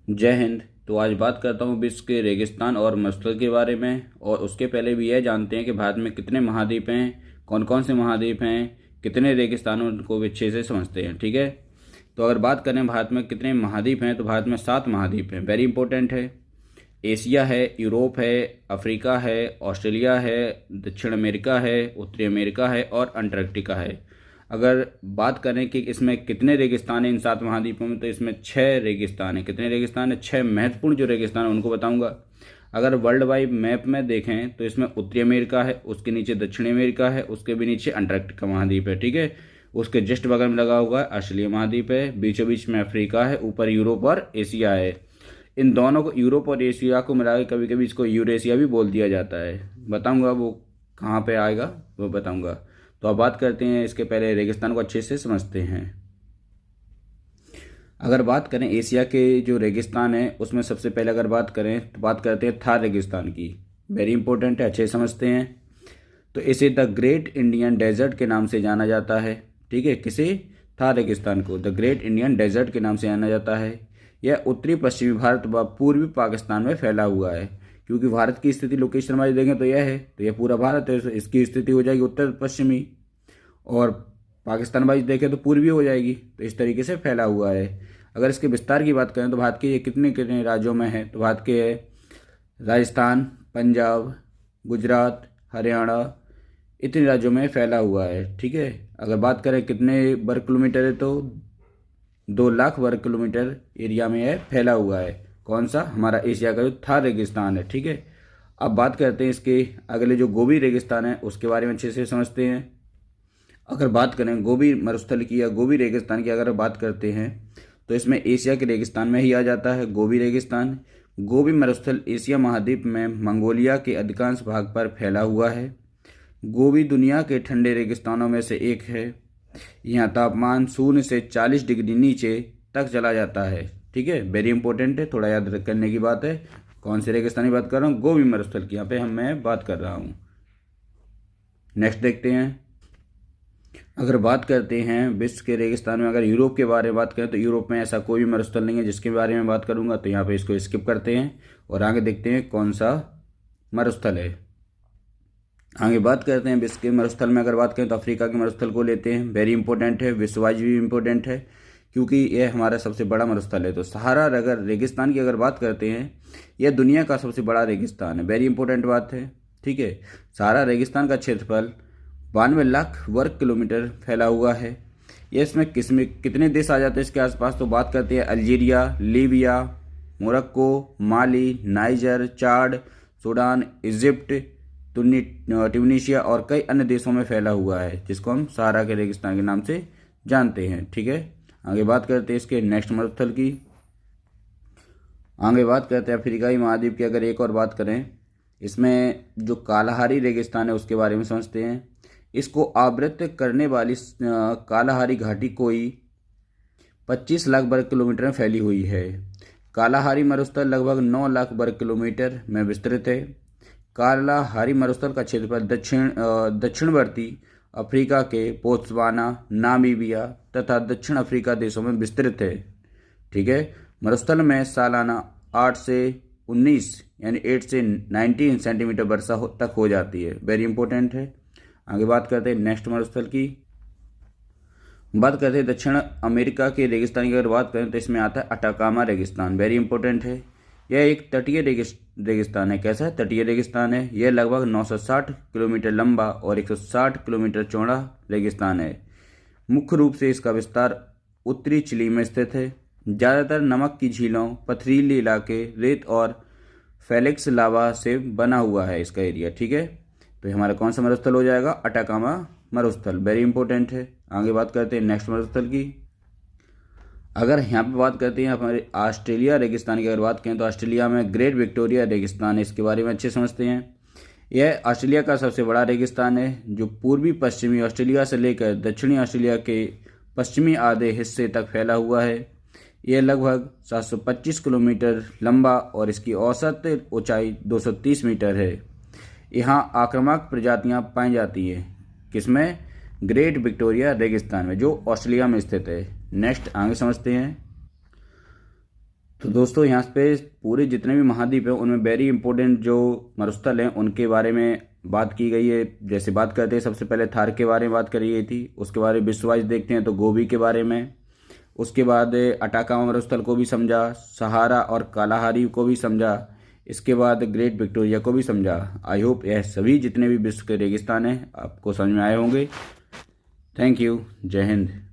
जय हिंद। तो आज बात करता हूँ विश्व के रेगिस्तान और मरुस्थल के बारे में। और उसके पहले भी यह जानते हैं कि भारत में कितने महाद्वीप हैं, कौन कौन से महाद्वीप हैं, कितने रेगिस्तानों को भी अच्छे से समझते हैं। ठीक है। तो अगर बात करें भारत में कितने महाद्वीप हैं, तो भारत में 7 महाद्वीप हैं। वेरी इंपॉर्टेंट है। एशिया है, यूरोप है, अफ्रीका है, ऑस्ट्रेलिया है, दक्षिण अमेरिका है, उत्तरी अमेरिका है और अंटार्कटिका है। अगर बात करें कि इसमें कितने रेगिस्तान हैं इन 7 महाद्वीपों में, तो इसमें 6 रेगिस्तान हैं। कितने रेगिस्तान हैं? 6 महत्वपूर्ण जो रेगिस्तान हैं उनको बताऊंगा। अगर वर्ल्ड वाइड मैप में देखें तो इसमें उत्तरी अमेरिका है, उसके नीचे दक्षिणी अमेरिका है, उसके भी नीचे अंटार्कटिका महाद्वीप है। ठीक है। उसके जस्ट बगल में लगा हुआ है ऑस्ट्रेलिया महाद्वीप है, बीचों बीच में अफ्रीका है, ऊपर यूरोप और एशिया है। इन दोनों को, यूरोप और एशिया को मिला के कभी कभी इसको यूरेशिया भी बोल दिया जाता है। बताऊंगा वो कहाँ पे आएगा, वो बताऊंगा। तो अब बात करते हैं, इसके पहले रेगिस्तान को अच्छे से समझते हैं। अगर बात करें एशिया के जो रेगिस्तान है उसमें सबसे पहले अगर बात करें तो बात करते हैं थार रेगिस्तान की। वेरी इंपॉर्टेंट है, अच्छे से समझते हैं। तो इसे द ग्रेट इंडियन डेजर्ट के नाम से जाना जाता है। ठीक है। किसे? थार रेगिस्तान को द ग्रेट इंडियन डेजर्ट के नाम से जाना जाता है। यह उत्तरी पश्चिमी भारत व पूर्वी पाकिस्तान में फैला हुआ है। क्योंकि भारत की स्थिति लोकेशन वाइज देखें तो यह है, तो यह पूरा भारत है, तो इसकी स्थिति हो जाएगी उत्तर पश्चिमी। और पाकिस्तान वाइज देखें तो पूर्वी हो जाएगी। तो इस तरीके से फैला हुआ है। अगर इसके विस्तार की बात करें तो भारत के ये कितने कितने राज्यों में है, तो भारत के राजस्थान, पंजाब, गुजरात, हरियाणा, इतने राज्यों में फैला हुआ है। ठीक है। अगर बात करें कितने वर्ग किलोमीटर है, तो 2 लाख वर्ग किलोमीटर एरिया में यह फैला हुआ है। कौन सा? हमारा एशिया का जो थार रेगिस्तान है। ठीक है। अब बात करते हैं इसके अगले जो गोबी रेगिस्तान है उसके बारे में अच्छे से समझते हैं। अगर बात करें गोबी मरुस्थल की या गोबी रेगिस्तान की अगर बात करते हैं तो इसमें एशिया के रेगिस्तान में ही आ जाता है गोबी रेगिस्तान। गोबी मरुस्थल एशिया महाद्वीप में मंगोलिया के अधिकांश भाग पर फैला हुआ है। गोबी दुनिया के ठंडे रेगिस्तानों में से एक है। यहाँ तापमान 0 से 40 डिग्री नीचे तक चला जाता है। ठीक है। वेरी इंपॉर्टेंट है, थोड़ा याद करने की बात है। कौन से रेगिस्तान की बात कर रहा हूँ? गोबी मरुस्थल की, यहाँ पे मैं बात कर रहा हूँ। नेक्स्ट देखते हैं। अगर बात करते हैं विश्व के रेगिस्तान में, अगर यूरोप के बारे में बात करें तो यूरोप में ऐसा कोई भी मरुस्थल नहीं है जिसके बारे में बात करूंगा, तो यहाँ पे इसको स्किप करते हैं और आगे देखते हैं कौन सा मरुस्थल है। आगे बात करते हैं विश्व के मरुस्थल में। अगर बात करें तो अफ्रीका के मरुस्थल को लेते हैं। वेरी इंपॉर्टेंट है, विश्ववाइज भी इंपॉर्टेंट है क्योंकि यह हमारा सबसे बड़ा मरुस्थल है। तो सहारा अगर रेगिस्तान की अगर बात करते हैं, यह दुनिया का सबसे बड़ा रेगिस्तान है। वेरी इंपॉर्टेंट बात है। ठीक है। सहारा रेगिस्तान का क्षेत्रफल 92 लाख वर्ग किलोमीटर फैला हुआ है। ये इसमें कितने देश आ जाते हैं इसके आसपास, तो बात करते हैं अल्जीरिया, लीबिया, मोरक्को, माली, नाइजर, चाड, सूडान, इजिप्ट, ट्यूनीशिया और कई अन्य देशों में फैला हुआ है, जिसको हम सहारा के रेगिस्तान के नाम से जानते हैं। ठीक है। आगे बात करते हैं इसके नेक्स्ट मरुस्थल की। आगे बात करते हैं अफ्रीकाई महाद्वीप की। अगर एक और बात करें, इसमें जो कालाहारी रेगिस्तान है उसके बारे में समझते हैं। इसको आवृत करने वाली कालाहारी घाटी कोई 25 लाख वर्ग किलोमीटर में फैली हुई है। कालाहारी मरुस्थल लगभग 9 लाख वर्ग किलोमीटर में विस्तृत है। कालाहारी मरुस्थल का क्षेत्रफल दक्षिणवर्ती अफ्रीका के बोत्सवाना, नामीबिया तथा दक्षिण अफ्रीका देशों में विस्तृत है। ठीक है। मरुस्थल में सालाना 8 से 19 यानी 8 से 19 सेंटीमीटर वर्षा तक हो जाती है। वेरी इंपॉर्टेंट है। आगे बात करते हैं नेक्स्ट मरुस्थल की। बात करते हैं दक्षिण अमेरिका के रेगिस्तान की अगर बात करें तो इसमें आता है अटाकामा रेगिस्तान। वेरी इंपॉर्टेंट है। यह एक तटीय रेगिस्तान है। कैसा है? तटीय रेगिस्तान है। यह लगभग 960 किलोमीटर लंबा और 160 किलोमीटर चौड़ा रेगिस्तान है। मुख्य रूप से इसका विस्तार उत्तरी चिली में स्थित है। ज़्यादातर नमक की झीलों, पथरीले इलाके, रेत और फेलिक्स लावा से बना हुआ है इसका एरिया। ठीक है। तो हमारा कौन सा मरुस्थल हो जाएगा? अटाकामा मरुस्थल। वेरी इंपॉर्टेंट है। आगे बात करते हैं नेक्स्ट मरुस्थल की। अगर यहाँ पे बात करते हैं हमारे ऑस्ट्रेलिया रेगिस्तान की अगर बात करें तो ऑस्ट्रेलिया में ग्रेट विक्टोरिया रेगिस्तान है। इसके बारे में अच्छे समझते हैं। यह ऑस्ट्रेलिया का सबसे बड़ा रेगिस्तान है जो पूर्वी पश्चिमी ऑस्ट्रेलिया से लेकर दक्षिणी ऑस्ट्रेलिया के पश्चिमी आधे हिस्से तक फैला हुआ है। यह लगभग 725 किलोमीटर लंबा और इसकी औसत ऊंचाई 230 मीटर है। यहाँ आक्रामक प्रजातियाँ पाई जाती हैं। किसमें? ग्रेट विक्टोरिया रेगिस्तान में, जो ऑस्ट्रेलिया में स्थित है। नेक्स्ट आगे समझते हैं। तो दोस्तों यहाँ पे पूरे जितने भी महाद्वीप हैं उनमें वेरी इंपॉर्टेंट जो मरुस्थल हैं उनके बारे में बात की गई है। जैसे बात करते हैं, सबसे पहले थार के बारे में बात करी गई थी, उसके बारे में विश्ववाइज देखते हैं तो गोबी के बारे में, उसके बाद अटाकामा मरुस्थल को भी समझा, सहारा और कालाहारी को भी समझा, इसके बाद ग्रेट विक्टोरिया को भी समझा। आई होप यह सभी जितने भी विश्व के रेगिस्तान हैं आपको समझ में आए होंगे। Thank you. जय हिंद।